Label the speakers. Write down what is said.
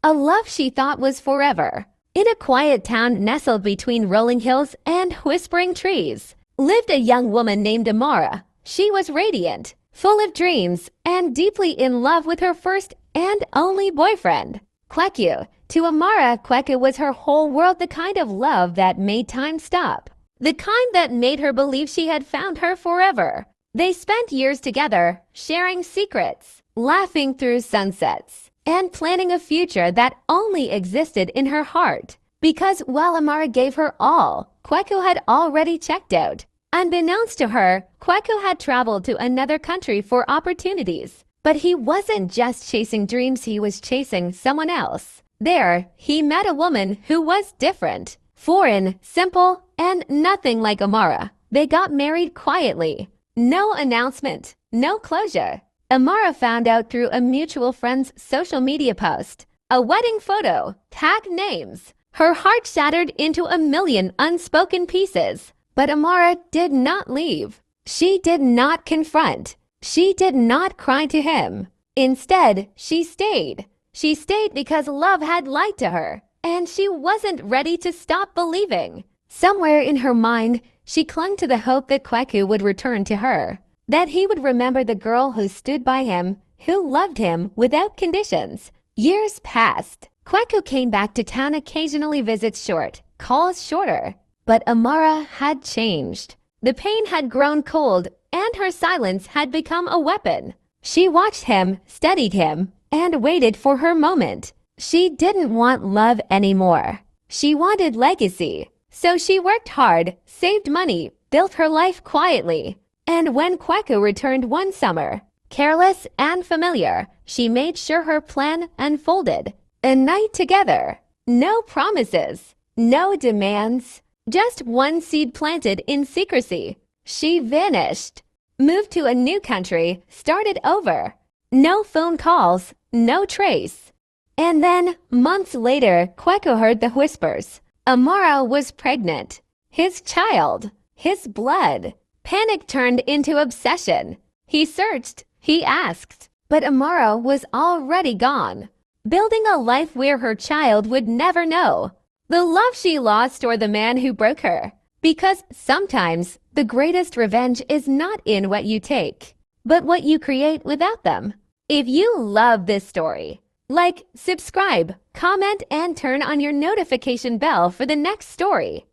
Speaker 1: A love she thought was forever. In a quiet town nestled between rolling hills and whispering trees, lived a young woman named Amara. She was radiant, full of dreams, and deeply in love with her first and only boyfriend, Kweku. To Amara, Kweku was her whole world, the kind of love that made time stop, the kind that made her believe she had found her forever. They spent years together, sharing secrets, laughing through sunsets, and planning a future that only existed in her heart. Because while Amara gave her all, Kweku had already checked out. Unbeknownst to her, Kweku had traveled to another country for opportunities. But he wasn't just chasing dreams, he was chasing someone else. There, he met a woman who was different, foreign, simple, and nothing like Amara. They got married quietly. No announcement, no closure. Amara found out through a mutual friend's social media post, a wedding photo, tag names. Her heart shattered into a million unspoken pieces. But Amara did not leave. She did not confront. She did not cry to him. Instead, she stayed. She stayed because love had lied to her, and she wasn't ready to stop believing. Somewhere in her mind, she clung to the hope that Kweku would return to her, that he would remember the girl who stood by him, who loved him without conditions. Years passed. Kweku came back to town, occasionally visits short, calls shorter. But Amara had changed. The pain had grown cold, and her silence had become a weapon. She watched him, studied him, and waited for her moment. She didn't want love anymore. She wanted legacy. So she worked hard, saved money, built her life quietly. And when Kweku returned one summer, careless and familiar, she made sure her plan unfolded. A night together. No promises. No demands. Just one seed planted in secrecy. She vanished. Moved to a new country, started over. No phone calls, no trace. And then, months later, Kweku heard the whispers. Amara was pregnant. His child. His blood. Panic turned into obsession. He searched. He asked. But Amara was already gone. Building a life where her child would never know the love she lost or the man who broke her. Because sometimes the greatest revenge is not in what you take, but what you create without them. If you love this story, like, subscribe, comment, and turn on your notification bell for the next story.